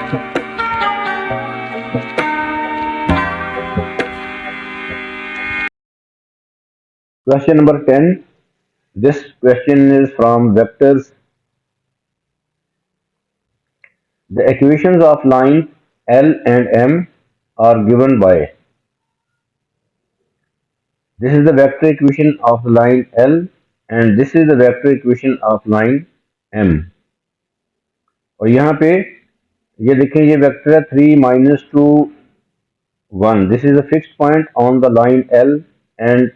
Question number 10. This question is from vectors. The equations of lines L and M are given by. This is the vector equation of the line L and this is the vector equation of line M. और यहाँ पे ये देखें, ये vector है 3 -2 1. This is a fixed point on the line L and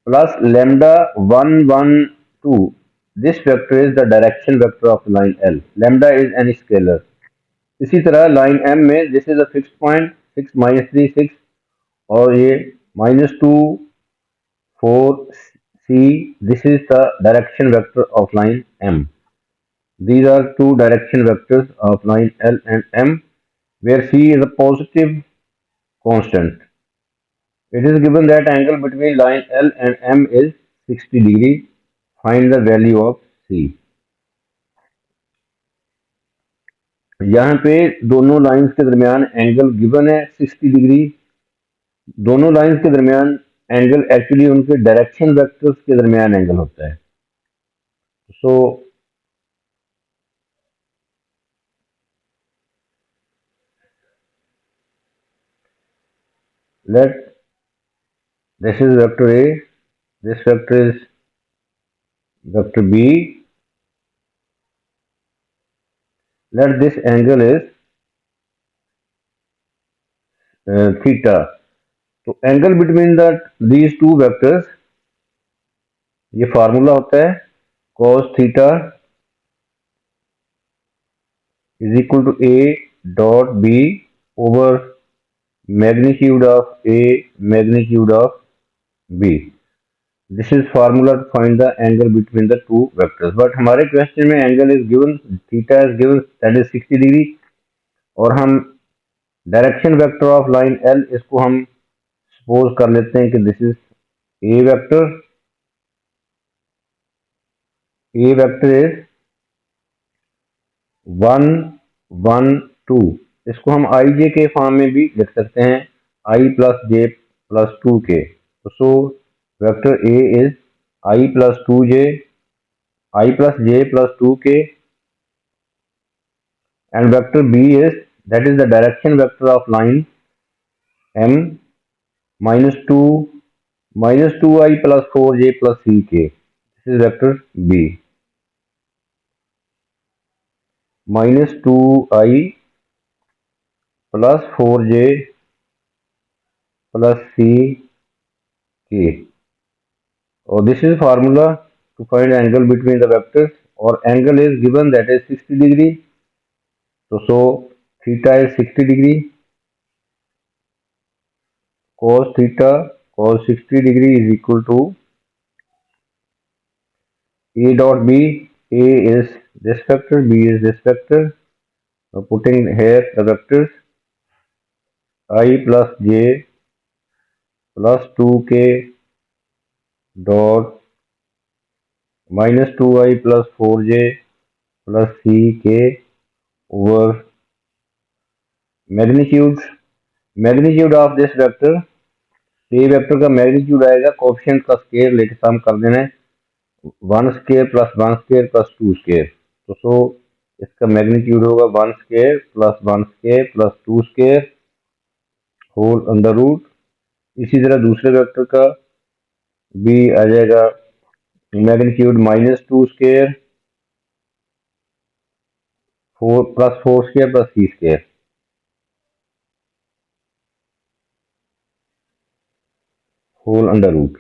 plus lambda 1 1 2. This vector is the direction vector of the line L. Lambda is any scalar. इसी तरह line M में this is a fixed point 6 -3 6 और ये -2 4 C. This is the direction vector of line M. These are two direction vectors of line L and M, where C is a positive constant. It is given that angle between line L and M is 60 degree. Find the value of C. यहाँ पे दोनों lines के दरमियान angle given है 60 degree. दोनों lines के दरमियान angle actually उनके डायरेक्शन वेक्टर्स के दरमियान एंगल होता है. सो let this is vector A, this vector is vector B. Let this angle is theta. तो angle between these two vectors, ये फार्मूला होता है cos theta is equal to A dot B over magnitude of A magnitude of B. This is formula to find the angle between the two vectors. But हमारे question में angle is given, theta is given, that is 60 degree. और हम direction vector of line L इसको हम suppose कर लेते हैं कि this is A vector. A vector is 1 1 2. इसको हम I J के फॉर्म में भी लिख सकते हैं, I plus J plus 2K. So vector A is I plus 2J, I plus J plus 2K, and vector B is, that is the direction vector of line M, -2 -2I plus 4J plus CK. This is vector B. -2I plus 4J plus CK. और this is formula to find angle between the vectors. और angle is given, that is 60 degree. So theta is 60 degree. Cos theta cos 60 degree is equal to A dot B. A is this vector, B is this vector. Now putting here the vectors, I plus J plus 2K dot -2I plus 4J plus CK over magnitude of this vector. A vector का magnitude आएगा, coefficient का square लेके sum कर देना है, 1 square plus 1 square plus 2 square. तो so इसका magnitude होगा 1 square plus 1 square plus 2 square whole under root. इसी तरह दूसरे वेक्टर का भी आ जाएगा magnitude -2 square 4 plus 4 square plus C square. Whole under root.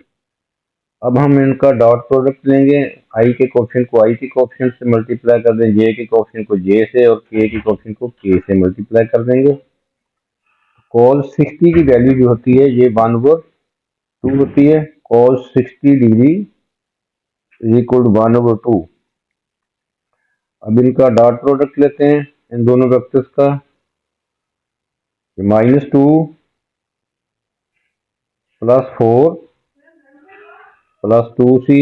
अब हम इनका डॉट प्रोडक्ट लेंगे. आई के कोएफिशिएंट को आई के कोएफिशिएंट से मल्टीप्लाई कर दें, जे के कोएफिशिएंट को जे से और के के कोएफिशिएंट को के से मल्टीप्लाई कर देंगे. cos 60 की वैल्यू जो होती है ये 1/2 होती है. cos 60 degree is equal to 1/2. अब इनका डॉट प्रोडक्ट लेते हैं इन दोनों वेक्टर्स का. -2 plus 4 plus 2C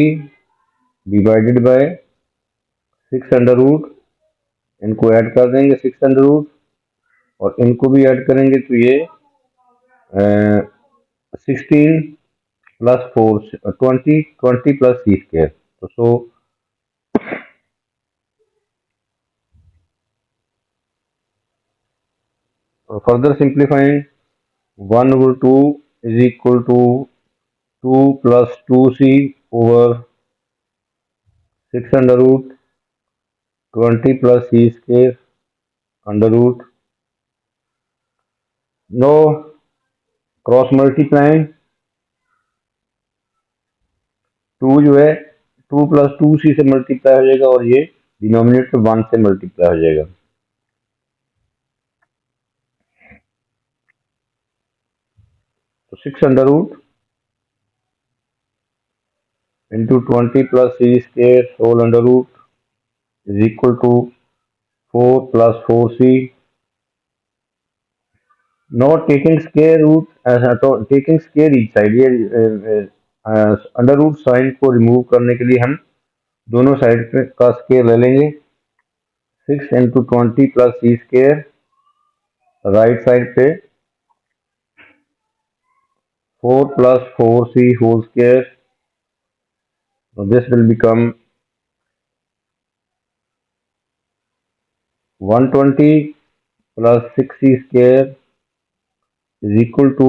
divided by 6 under root. इनको ऐड कर देंगे 6 अंडर रूट. और इनको भी ऐड करेंगे तो ये 16 प्लस 4 20 20 प्लस सी स्क्वायर। तो सो further simplifying 1 over 2 is equal to 2 plus 2c over 6 under root 20 plus c square under root. Now cross multiplying 2 जो है 2 प्लस 2c से मल्टीप्लाई हो जाएगा और ये डिनोमिनेटर 1 से मल्टीप्लाई हो जाएगा। तो 6 under root into 20 plus c square whole under root is equal to 4 plus 4c. Now taking square root taking square each side, ये अंडर रूट साइन को रिमूव करने के लिए हम दोनों साइड का स्केयर ले लेंगे। 6 इंटू 20 प्लस सी स्केयर राइट साइड पे 4 plus 4c whole square. So this will become 120 plus 6c square is equal to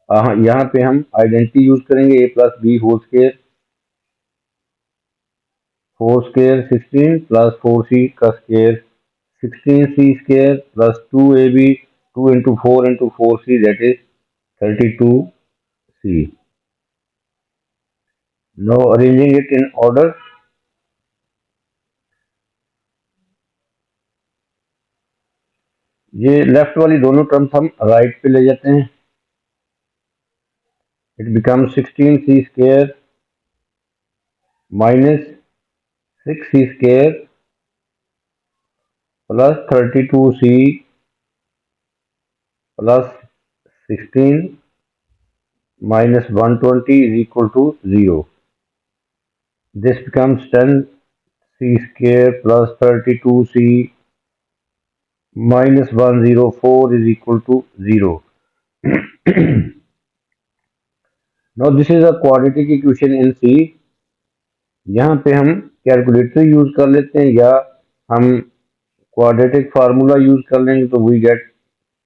यहाँ पे हम आइडेंटिटी यूज करेंगे a plus b whole square 4 square 16 plus 4c का square 16c square plus 2ab 2 into 4 into 4c that is 32c. Now arranging it in order. ये left वाली दोनों terms हम right पे ले जाते हैं। It becomes 16c square minus 6c square plus 32c plus 16 minus 120 is equal to 0. This becomes 10c square plus 32c minus 104 is equal to 0. Now this is a quadratic equation in C. यहाँ पे हम calculator use कर लेते हैं या हम quadratic formula use कर लेंगे तो we get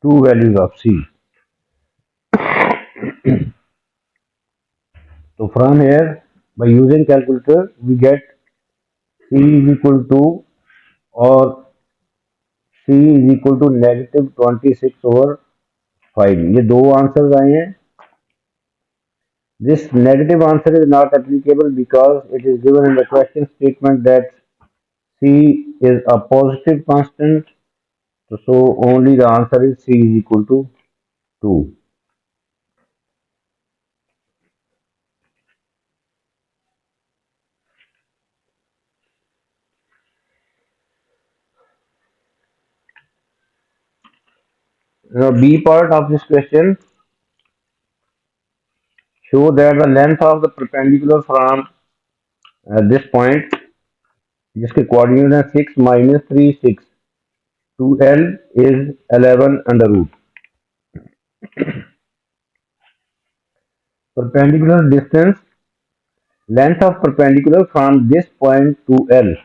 two values of C. So from here by using calculator we get C is equal to or C is equal to negative 26 over 5. ये दो आंसर आए हैं। This negative answer is not applicable because it is given in the question statement that C is a positive constant. So only the answer is C is equal to 2. Now B part of this question, show that the length of the perpendicular from this point जिसके coordinate है 6 minus 3 6 to L is 11 under root. Perpendicular distance, length of perpendicular from this point to L.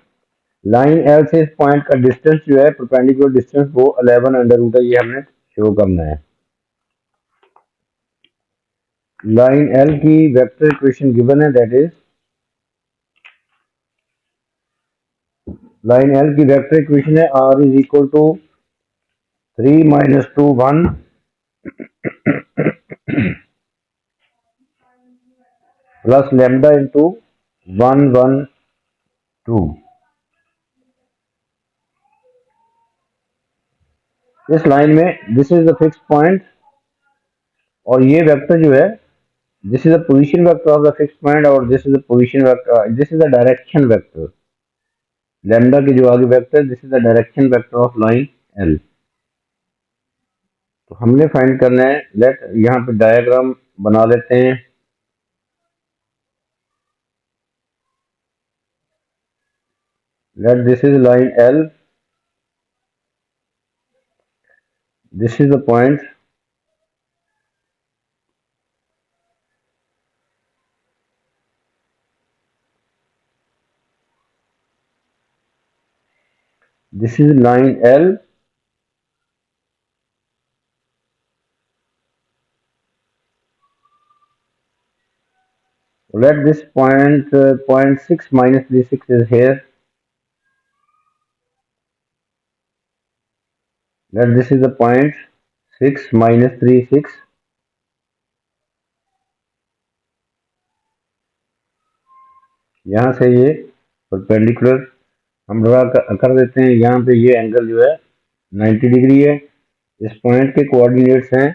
Line L से इस point का distance जो है perpendicular distance वो 11 under root है, ये हमने शो करना है। लाइन L की वेक्टर इक्वेशन गिवन है, दैट इज लाइन L की वेक्टर इक्वेशन है R is equal to 3 minus 2 1 plus lambda into 1 1 2। इस लाइन में this is the fix point और ये वेक्टर जो है this is the position vector of the fix point और this is the position vector, this is the direction vector. Lambda के जो आगे vector this is the direction vector of line L। तो हमने फाइंड करना है, लेट यहाँ पे डायग्राम बना लेते हैं। Let this is line L, This is the point. This is line L. Let this point, point 6 minus 36 is here. Let this is the point 6 minus 36. यहाँ से ये परपेंडिकुलर हम ड्रा कर देते हैं। यहाँ पे ये एंगल जो है 90 डिग्री है। इस पॉइंट के कोऑर्डिनेट्स हैं।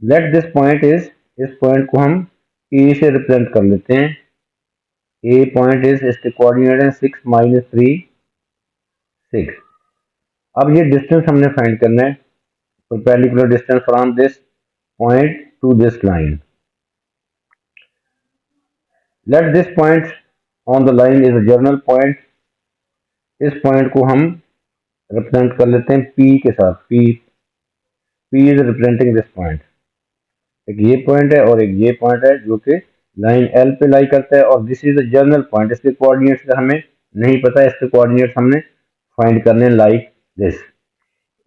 लेट दिस पॉइंट इज, इस पॉइंट को हम ए से रिप्रेजेंट कर लेते हैं। ए पॉइंट इज, इसके कोऑर्डिनेट है 6 माइनस 3 6। अब ये डिस्टेंस हमने फाइंड करना है, perpendicular distance from this point two this line. Let this point on the line is a general point. इस पॉइंट को हम रिप्रेजेंट कर लेते हैं पी के साथ। P is representing this point. एक ये पॉइंट है और एक ये पॉइंट है जो कि लाइन एल पे लाई करता है, और this is the general point. इसके कोऑर्डिनेट्स हमें नहीं पता, इसके कोऑर्डिनेट्स हमने फाइंड करने लाइक दिस।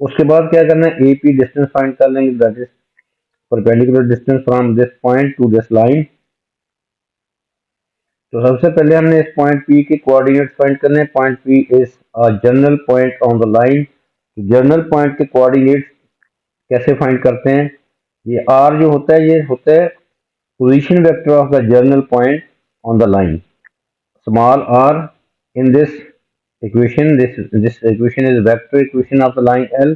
उसके बाद क्या करना है, ए पी डिस्टेंस फाइंड कर लेंगे, that is perpendicular distance from this point two this line. तो सबसे पहले हमने इस पॉइंट पी के कोऑर्डिनेट्स फाइंड करने हैं। Point P is a general point on the line. General point के कोऑर्डिनेट्स कैसे फाइंड करते हैं, ये आर जो होता है ये होता है position vector of the journal point on the line. Small r in this equation, this equation is vector equation of the line L,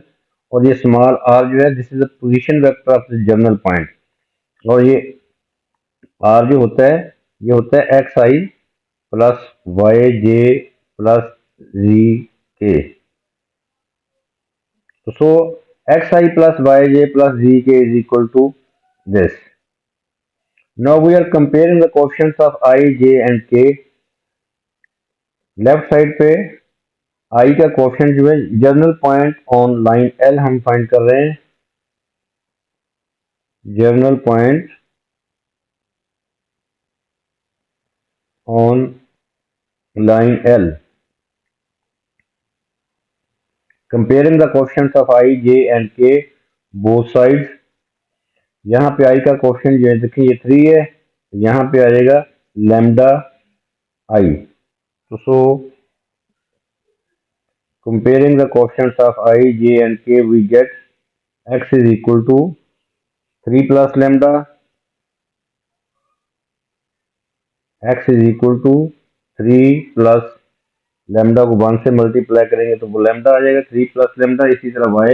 और ये small r जो है this is the position vector of the journal point, और ये r जो होता है ये होता है xi plus yj plus zk। तो सो xi plus yj plus zk is equal to this. Now we are comparing the coefficients of I, J and K. Left side पे I का कोएफिशिएंट जो है general point on line L हम find कर रहे हैं। General point on line L, comparing the coefficients of I, J and K both sides. यहाँ पे I का कोएफिशिएंट जो है देखिए ये 3 है, यहाँ पे आ जाएगा लैम्डा I। तो सो comparing the coefficients of I, J and K, we get x is equal to 3 plus lambda, x is equal to 3 plus lambda को 1 से मल्टीप्लाई करेंगे तो वो लैम्डा आ जाएगा 3 प्लस लैम्डा। इसी तरह y,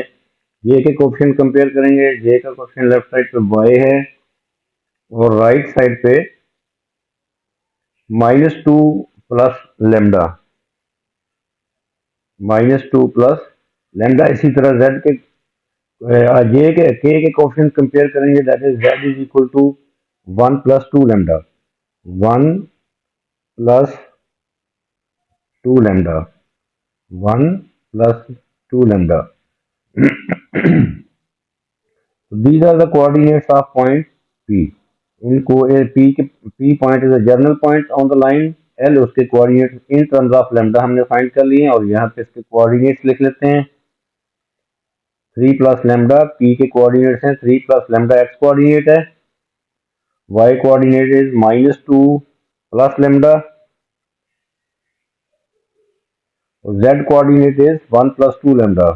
ये के कोएफिशिएंट कंपेयर करेंगे, j का कोएफिशिएंट लेफ्ट साइड पे y है और राइट साइड पे -2 प्लस लैम्डा, -2 प्लस लैम्डा। इसी तरह z के j के k के कोएफिशिएंट कंपेयर करेंगे, that is z is equal to 1 plus 2 lambda, 1 plus 2 lambda, 1 plus 2 lambda. So these are the coordinates of point P. इनको P point is a journal point on the line L, उसके coordinates in terms of lambda हमने find कर लिए हैं, और यहाँ पे इसके coordinates लिख लेते हैं। 3 plus lambda, P के coordinates हैं 3 plus lambda, x coordinate है, y coordinate is -2 plus lambda, z coordinate is 1 plus 2 lambda।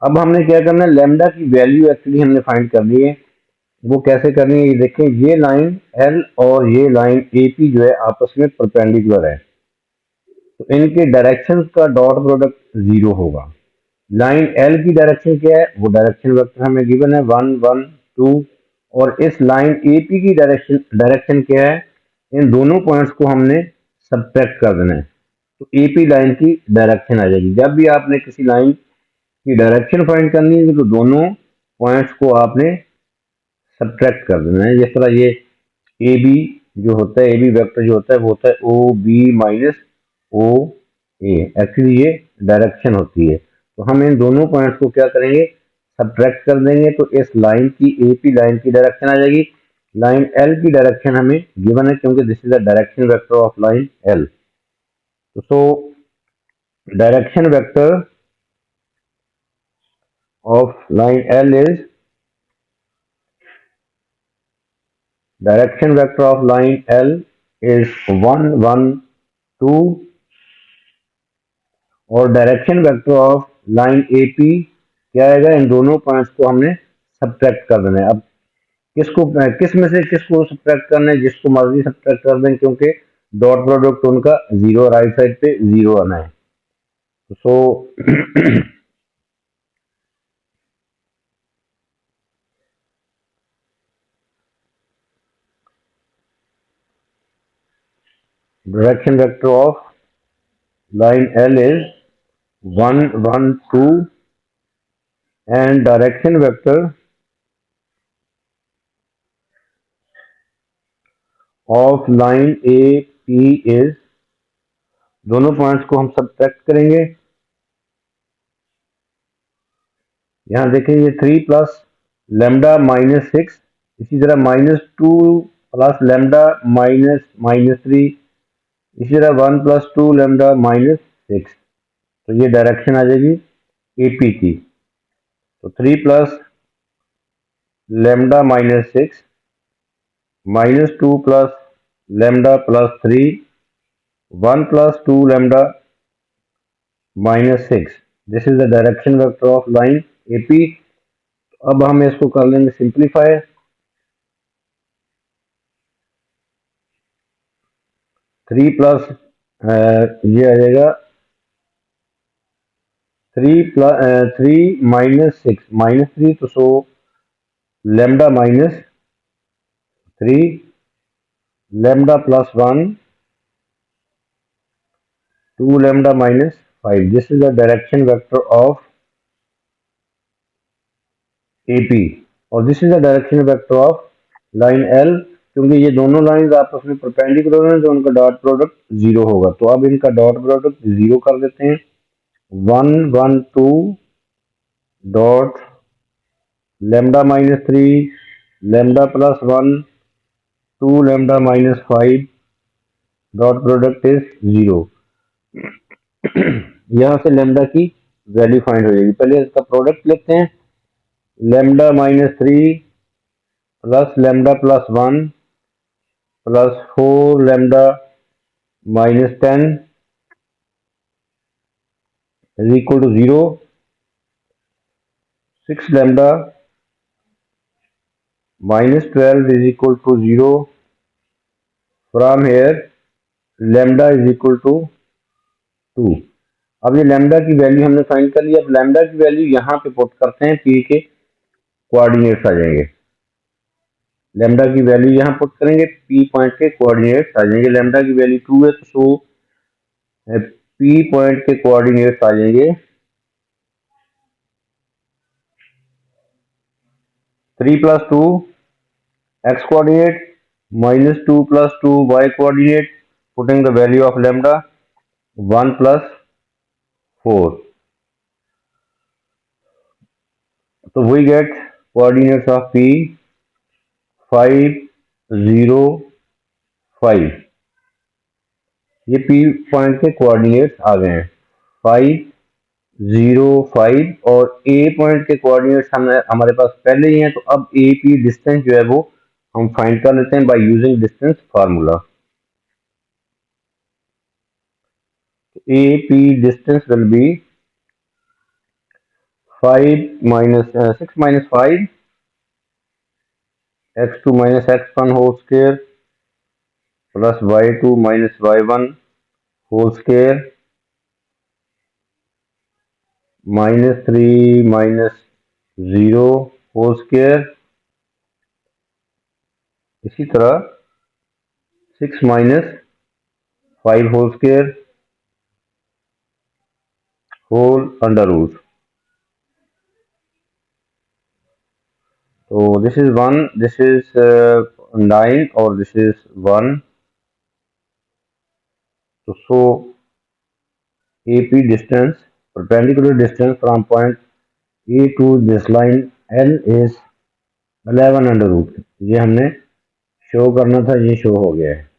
अब हमने क्या करना है, लैम्डा की वैल्यू एक्चुअली हमने फाइंड कर ली है। वो कैसे करनी है, ये देखें, ये लाइन एल और ये लाइन ए पी जो है आपस में परपेंडिकुलर है, तो इनके डायरेक्शन का डॉट प्रोडक्ट 0 होगा। लाइन एल की डायरेक्शन क्या है, वो डायरेक्शन वेक्टर हमें गिवन है 1 1 2, और इस लाइन ए पी की डायरेक्शन क्या है, इन दोनों पॉइंट्स को हमने सब्ट्रैक्ट कर देना है, तो ए पी लाइन की डायरेक्शन आ जाएगी। जब भी आपने किसी लाइन की डायरेक्शन फाइंड करनी है तो दोनों पॉइंट्स को आपने सब्ट्रैक्ट कर देना है। जिस तरह ये ए बी जो होता है, ए बी वेक्टर जो होता है वो होता है ओ बी माइनस ओ ए, एक्चुअली ये डायरेक्शन होती है। तो हम इन दोनों पॉइंट्स को क्या करेंगे, सब्ट्रैक्ट कर देंगे। तो इस लाइन की AP लाइन की डायरेक्शन आ जाएगी, लाइन L की डायरेक्शन हमें गिवन है क्योंकि this is the direction vector of line L। So direction vector of line L is direction vector of line L is 1 1 2 और direction vector of line AP क्या आएगा, इन दोनों points को हमने सब्ट्रैक्ट कर देना है। अब किस में से किसको सब्ट्रैक्ट करना है, जिसको मर्जी सब्ट्रैक्ट कर दें क्योंकि डॉट प्रोडक्ट उनका जीरो, राइट साइड पे जीरो आना है। So direction vector of line L is 1 1 2 and direction vector of line AP is, दोनों पॉइंट्स को हम सब्ट्रैक्ट करेंगे। यहाँ देखें ये 3 प्लस लेमडा माइनस 6, इसी तरह -2 प्लस लेमडा माइनस -3, इसी तरह 1 प्लस 2 लेमडा माइनस 6। तो ये डायरेक्शन आ जाएगी AP की। तो 3 plus lambda minus 6 -2 plus lambda plus 3 1 plus 2 lambda minus 6, this is the direction vector of line AP। अब हम इसको कर लेंगे सिंप्लीफाई। 3 प्लस ये आ जाएगा 3 माइनस 6 -3, तो so lambda minus 3 lambda plus 1 2 lambda minus 5, this is the direction vector of AP और this is the direction vector of line L। क्योंकि ये दोनों लाइंस आपस में परपेंडिकुलर हैं तो उनका डॉट प्रोडक्ट जीरो होगा। तो अब इनका डॉट प्रोडक्ट जीरो कर देते हैं। 1 1 2 dot lambda minus 3 lambda plus 1 2 lambda minus 5, dot product is zero. यहाँ से लेमडा की वैल्यू फाइंड हो जाएगी। पहले इसका प्रोडक्ट लेते हैं, lambda minus 3 plus lambda plus 1 plus 4 lambda minus 10 is equal to 0, 6 lambda minus 12 is equal to 0, from here lambda is equal to 2। अब ये लैम्डा की वैल्यू हमने फाइंड कर ली। अब लैम्डा की वैल्यू यहाँ पे पुट करते हैं, पी के कोऑर्डिनेट्स आ जाएंगे। लैम्डा की वैल्यू यहाँ पुट करेंगे, पी पॉइंट के कोऑर्डिनेट्स आ जाएंगे। लैम्डा की वैल्यू 2 है तो सो पी पॉइंट के कोऑर्डिनेट्स आ जाएंगे 3 plus 2 x coordinate minus 2 plus 2 y coordinate, putting the value of lambda 1 plus 4। So we get coordinates of P 5 0 5। ये P पॉइंट के कोऑर्डिनेट्स आ गए हैं 5 0 5 और A पॉइंट के कोऑर्डिनेट्स हमारे पास पहले ही हैं। तो अब AP डिस्टेंस जो है वो हम फाइंड कर लेते हैं by using distance formula. AP distance will be 6 minus 5 x2 minus x1 whole square plus y2 minus y1 whole square minus 3 minus 0 whole square। इसी तरह 6 minus 5 whole square whole under root। So this is 1, this is 9 or this is 1। So AP distance perpendicular distance from point E to this line L is 11 under root, ये हमने show करना था, ये show हो गया है।